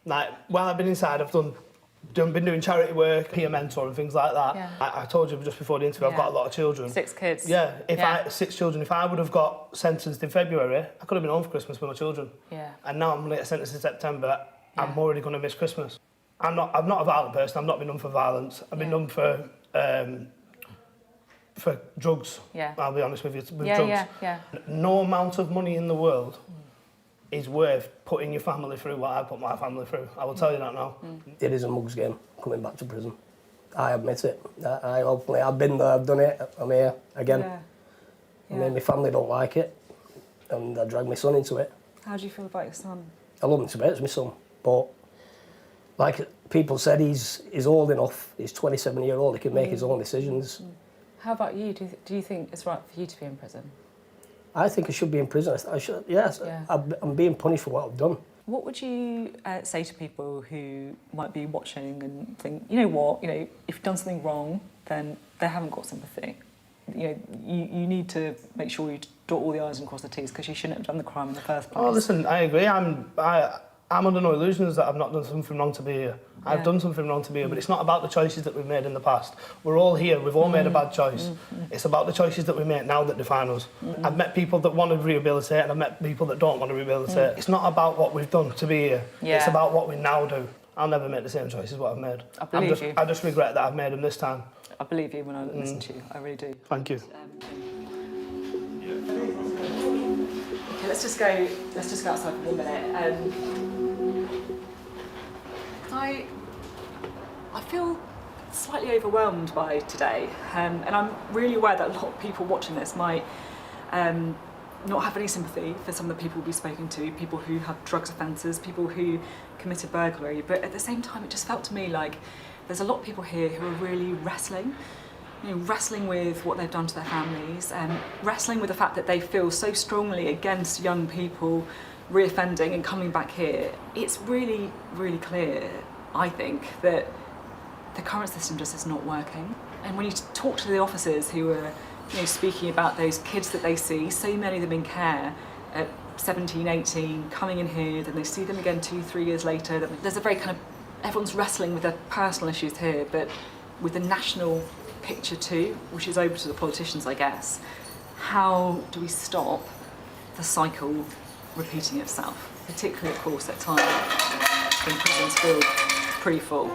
like, while I've been inside, I've been doing charity work, peer mentor and things like that. Yeah. I told you just before the interview, I've got a lot of children. 6 kids. Yeah, 6 children. If I would have got sentenced in February, I could have been home for Christmas with my children. Yeah. And now I'm sentenced in September, I'm already going to miss Christmas. I'm not a violent person. I've not been done for violence. I've been done for drugs. Yeah. I'll be honest with you, with drugs. Yeah. No amount of money in the world is worth putting your family through what I put my family through. I will tell you that now. It is a mug's game coming back to prison. I admit it. I've been there, I've done it, I'm here again. I mean, my family don't like it, and I drag my son into it. How do you feel about your son? I love him to bits, my son, but like people said, he's old enough, he's 27-year-old, he can make his own decisions. How about you? Do you think it's right for you to be in prison? I think I should be in prison. I'm being punished for what I've done. What would you say to people who might be watching and think, you know what, if you've done something wrong, then they haven't got sympathy. You need to make sure you dot all the I's and cross the T's, because you shouldn't have done the crime in the first place. Oh, listen, I agree. I'm under no illusions that I've not done something wrong to be here. I've done something wrong to be here, but it's not about the choices that we've made in the past. We're all here, we've all made a bad choice. It's about the choices that we make now that define us. I've met people that want to rehabilitate and I've met people that don't want to rehabilitate. It's not about what we've done to be here, it's about what we now do. I'll never make the same choices what I've made. I believe you. I just regret that I've made them this time. I believe you when I listen to you, I really do. Thank you. Okay, let's just go outside for 1 minute. I feel slightly overwhelmed by today, and I'm really aware that a lot of people watching this might not have any sympathy for some of the people we've spoken to, people who have drugs offences, people who committed burglary, but at the same time it just felt to me like there's a lot of people here who are really wrestling with what they've done to their families, wrestling with the fact that they feel so strongly against young people reoffending and coming back here. It's really, really clear, I think, that the current system just is not working. And when you talk to the officers who are speaking about those kids that they see, so many of them in care at 17, 18, coming in here, then they see them again 2-3 years later. There's a very kind of, everyone's wrestling with their personal issues here, but with the national picture too, which is open to the politicians, I guess. How do we stop the cycle repeating itself, particularly, of course, at times when prisons feel pretty full?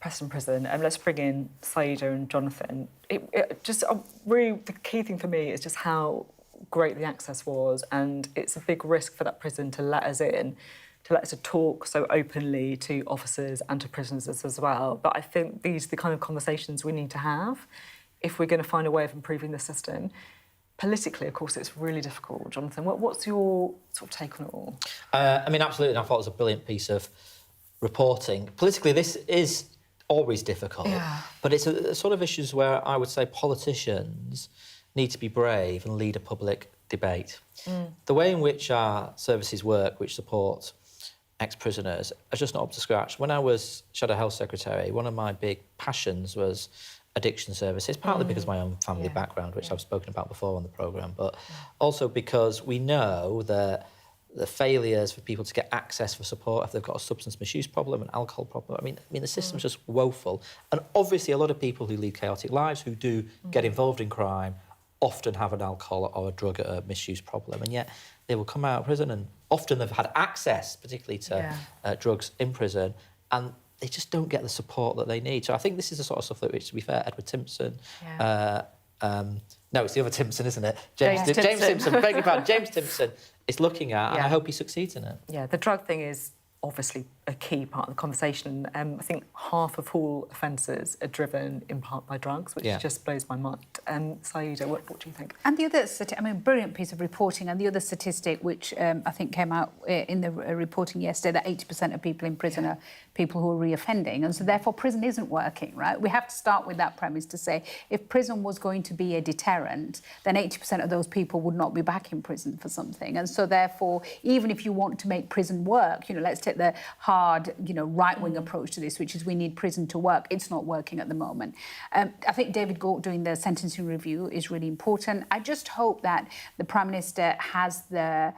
Preston Prison, and let's bring in Saida and Jonathan. Really, the key thing for me is just how great the access was, and it's a big risk for that prison to let us in, to let us talk so openly to officers and to prisoners as well. But I think these are the kind of conversations we need to have if we're going to find a way of improving the system. Politically, of course, it's really difficult. Jonathan, what's your sort of take on it all? I mean, absolutely, and I thought it was a brilliant piece of reporting. Politically, this is always difficult, but it's a sort of issues where I would say politicians need to be brave and lead a public debate. The way in which our services work, which support ex-prisoners, are just not up to scratch. When I was Shadow Health Secretary, one of my big passions was addiction services, partly because of my own family background, which I've spoken about before on the programme, but also because we know that the failures for people to get access for support if they've got a substance misuse problem, an alcohol problem. I mean, the system's just woeful. And obviously a lot of people who lead chaotic lives, who do get involved in crime, often have an alcohol or a drug misuse problem. And yet they will come out of prison, and often they've had access, particularly to drugs in prison, and they just don't get the support that they need. So I think this is the sort of stuff that, which, to be fair, Edward Timpson... no, it's the other Timpson, isn't it? James Timpson, beg your pardon, James Timpson is looking at, and I hope he succeeds in it. Yeah, the drug thing is obviously a key part of the conversation. I think half of all offences are driven in part by drugs, which just blows my mind. Saida, what do you think? And the other, brilliant piece of reporting, and the other statistic which I think came out in the reporting yesterday, that 80% of people in prison are people who are reoffending, and so therefore prison isn't working, right? We have to start with that premise to say if prison was going to be a deterrent, then 80% of those people would not be back in prison for something, and so therefore, even if you want to make prison work, let's take the hard, right-wing approach to this, which is we need prison to work. It's not working at the moment. I think David Gauke doing the sentencing review is really important. I just hope that the Prime Minister has the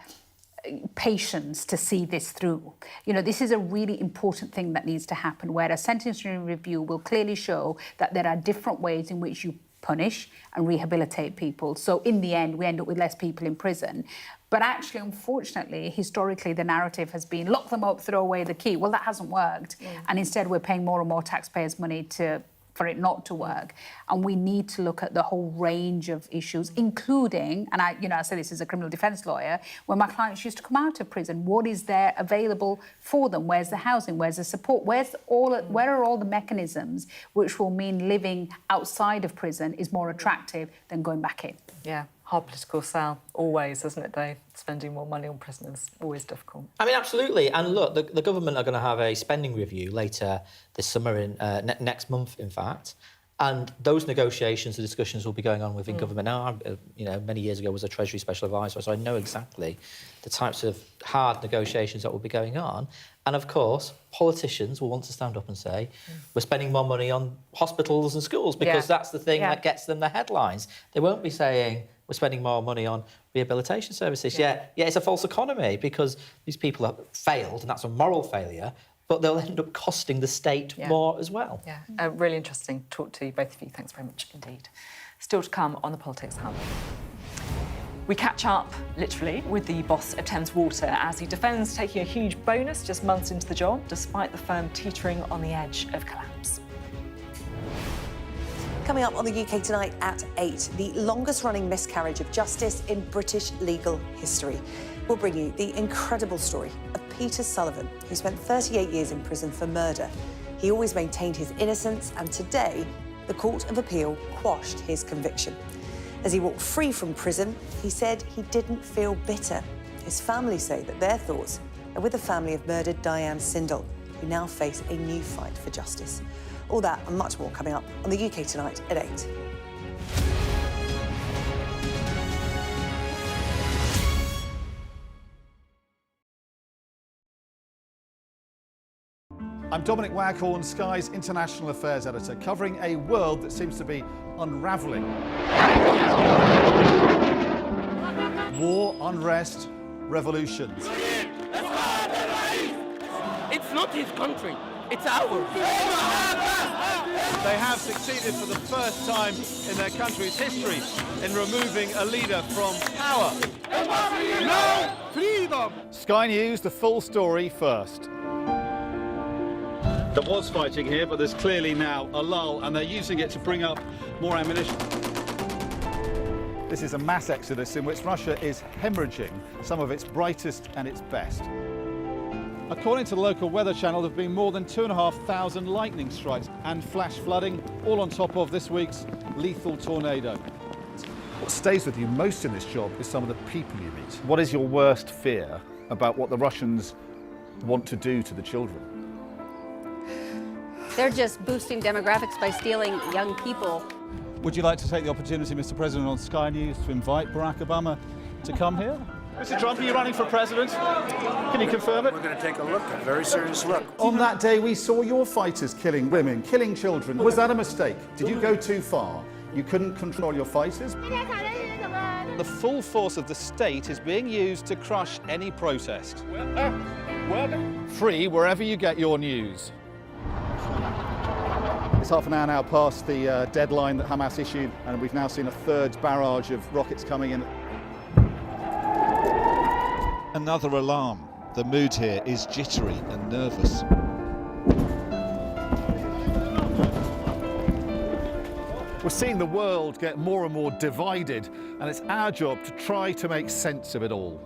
patience to see this through. This is a really important thing that needs to happen, where a sentencing review will clearly show that there are different ways in which you punish and rehabilitate people. So in the end, we end up with less people in prison. But actually, unfortunately, historically, the narrative has been lock them up, throw away the key. Well, that hasn't worked. And instead, we're paying more and more taxpayers' money for it not to work. And we need to look at the whole range of issues, including, and I say this as a criminal defence lawyer, when my clients used to come out of prison, what is there available for them? Where's the housing? Where's the support? Where are all the mechanisms which will mean living outside of prison is more attractive than going back in? Yeah. Hard political sell, always, isn't it, Dave? Spending more money on prisoners, always difficult. I mean, absolutely. And look, the government are going to have a spending review later this summer, in next month, in fact. And those negotiations, the discussions will be going on within government. Now, many years ago was a Treasury Special Advisor, so I know exactly the types of hard negotiations that will be going on. And, of course, politicians will want to stand up and say, we're spending more money on hospitals and schools, because that's the thing that gets them the headlines. They won't be saying, we're spending more money on rehabilitation services. Yeah, it's a false economy because these people have failed, and that's a moral failure, but they'll end up costing the state more as well. Yeah, really interesting to talk to both of you. Thanks very much indeed. Still to come on the Politics Hub. We catch up, literally, with the boss of Thames Water as he defends taking a huge bonus just months into the job, despite the firm teetering on the edge of collapse. Coming up on the UK Tonight at 8, the longest-running miscarriage of justice in British legal history. We'll bring you the incredible story of Peter Sullivan, who spent 38 years in prison for murder. He always maintained his innocence, and today, the Court of Appeal quashed his conviction. As he walked free from prison, he said he didn't feel bitter. His family say that their thoughts are with the family of murdered Diane Sindel, who now face a new fight for justice. All that and much more coming up on the UK Tonight at 8. I'm Dominic Waghorn, Sky's International Affairs Editor, covering a world that seems to be unravelling. War, unrest, revolutions. It's not his country, it's ours. They have succeeded for the first time in their country's history in removing a leader from power. No freedom! Sky News, the full story first. There was fighting here, but there's clearly now a lull, and they're using it to bring up more ammunition. This is a mass exodus in which Russia is hemorrhaging some of its brightest and its best. According to the local weather channel, there have been more than 2,500 lightning strikes and flash flooding, all on top of this week's lethal tornado. What stays with you most in this job is some of the people you meet. What is your worst fear about what the Russians want to do to the children? They're just boosting demographics by stealing young people. Would you like to take the opportunity, Mr. President, on Sky News to invite Barack Obama to come here? Mr. Trump, are you running for president? Can you confirm it? We're going to take a look, a very serious look. On that day, we saw your fighters killing women, killing children. Was that a mistake? Did you go too far? You couldn't control your fighters? The full force of the state is being used to crush any protest. Free wherever you get your news. It's half an hour now past the deadline that Hamas issued, and we've now seen a third barrage of rockets coming in. Another alarm. The mood here is jittery and nervous. We're seeing the world get more and more divided, and it's our job to try to make sense of it all.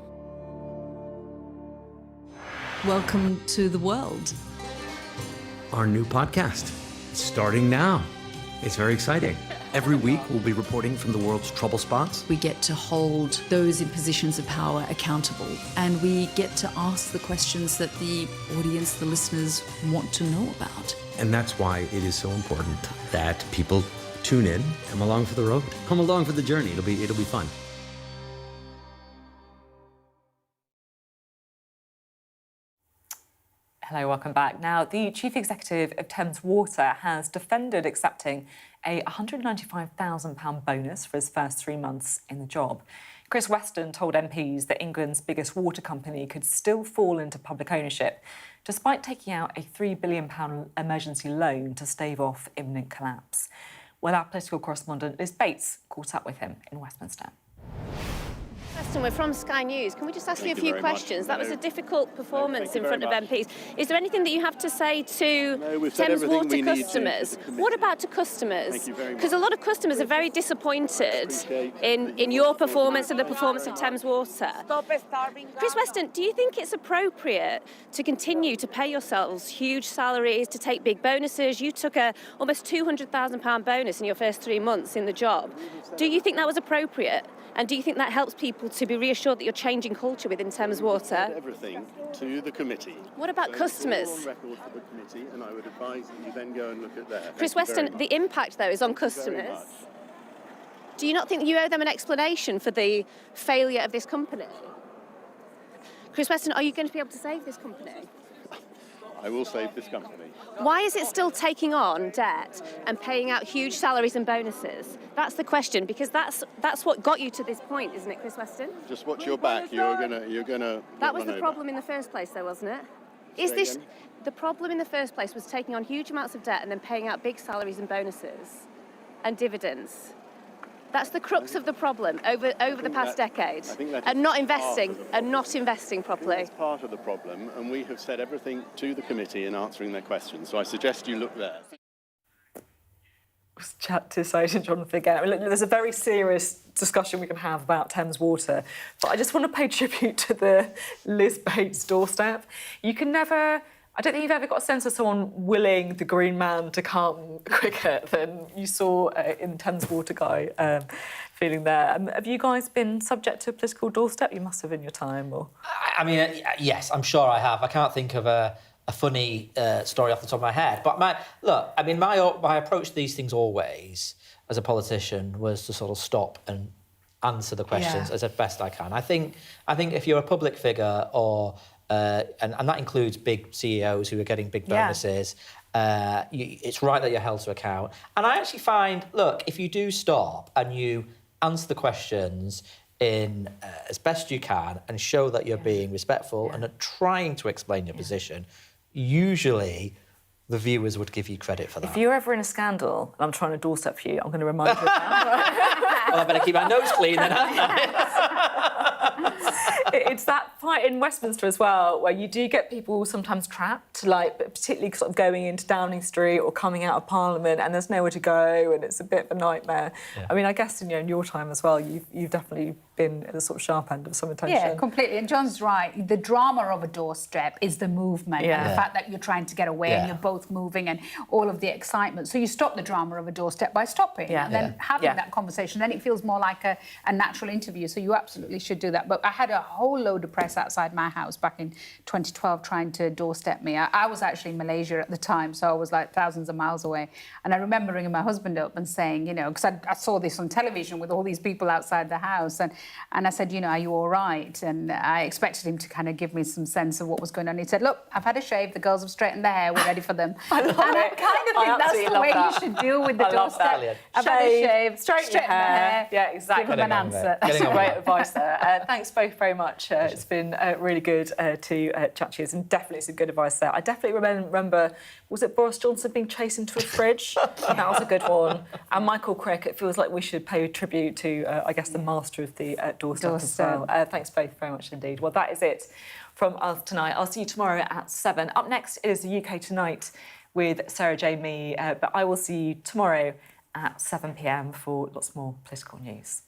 Welcome to the world. Our new podcast, starting now. It's very exciting. Every week, we'll be reporting from the world's trouble spots. We get to hold those in positions of power accountable, and we get to ask the questions that the audience, the listeners, want to know about. And that's why it is so important that people tune in, come along for the road, come along for the journey. It'll be fun. Hello, welcome back. Now, the Chief Executive of Thames Water has defended accepting a £195,000 bonus for his first 3 months in the job. Chris Weston told MPs that England's biggest water company could still fall into public ownership, despite taking out a £3 billion emergency loan to stave off imminent collapse. Well, our political correspondent Liz Bates caught up with him in Westminster. Preston, we're from Sky News. Can we just ask you a few questions? That was a difficult performance in front of MPs. Is there anything that you have to say to Thames Water customers? What about to customers? Because a lot of customers are very disappointed in your performance and the performance of Thames Water. Chris Weston, do you think it's appropriate to continue to pay yourselves huge salaries, to take big bonuses? You took a almost £200,000 bonus in your first 3 months in the job. Do you think that was appropriate? And do you think that helps people to be reassured that you're changing culture within Thames Water? Everything to the committee. What about customers? It's all on record for the committee, and I would advise that you then go and look at that. Chris Weston, the impact, though, is on customers. Do you not think that you owe them an explanation for the failure of this company? Chris Weston, are you going to be able to save this company? I will save this company. Why is it still taking on debt and paying out huge salaries and bonuses? That's the question, because that's what got you to this point, isn't it, Chris Weston? Just watch your back. You're gonna. That was the problem in the first place, though, wasn't it? Is Say this again? the problem in the first place? Was taking on huge amounts of debt and then paying out big salaries and bonuses and dividends? That's the crux of the problem over the past decade, and not investing properly. That's part of the problem, and we have said everything to the committee in answering their questions. So I suggest you look there. Chat to Sergeant Jonathan again. I mean, look, there's a very serious discussion we can have about Thames Water, but I just want to pay tribute to the Liz Bates doorstep. You can never... I don't think you've ever got a sense of someone willing the Green Man to come quicker than you saw in Thames Water guy feeling there. Have you guys been subject to a political doorstep? You must have in your time, or... I mean, yes, I'm sure I have. I can't think of a funny story off the top of my head. But my approach to these things always, as a politician, was to sort of stop and answer the questions as best I can. I think if you're a public figure or... and that includes big CEOs who are getting big bonuses. It's right that you're held to account. And I actually find, look, if you do stop and you answer the questions in as best you can and show that you're being respectful and are trying to explain your position, usually the viewers would give you credit for that. If you're ever in a scandal and I'm trying to doorstep for you, I'm going to remind you of that. Well, I better keep my nose clean then, It's that fight in Westminster as well, where you do get people sometimes trapped, like particularly sort of going into Downing Street or coming out of Parliament, and there's nowhere to go, and it's a bit of a nightmare. Yeah. I mean, I guess in your time as well, you've definitely been at the sort of sharp end of some attention. Yeah, completely. And John's right. The drama of a doorstep is the movement and the fact that you're trying to get away and you're both moving and all of the excitement. So you stop the drama of a doorstep by stopping and then having that conversation. Then it feels more like a natural interview. So you absolutely should do that. But I had a whole load of press outside my house back in 2012 trying to doorstep me. I was actually in Malaysia at the time, so I was like thousands of miles away. And I remember ringing my husband up and saying, because I saw this on television with all these people outside the house. And I said, are you all right? And I expected him to kind of give me some sense of what was going on. He said, look, I've had a shave. The girls have straightened their hair. We're ready for them. I love it. I kind of think that's the way you should deal with the doorstep. I've had a shave, straighten the hair. Yeah, exactly. Give them an answer. That's great advice there. Thanks both very much. It's been really good to chat to you. And definitely some good advice there. I definitely remember, was it Boris Johnson being chased into a fridge? That was a good one. And Michael Crick, it feels like we should pay tribute to, I guess, the master of the doorstep as well. Thanks both very much indeed. Well, that is it from us tonight. I'll see you tomorrow at 7. Up next, it is the UK Tonight with Sarah J. Mee. But I will see you tomorrow at 7 p.m. for lots more political news.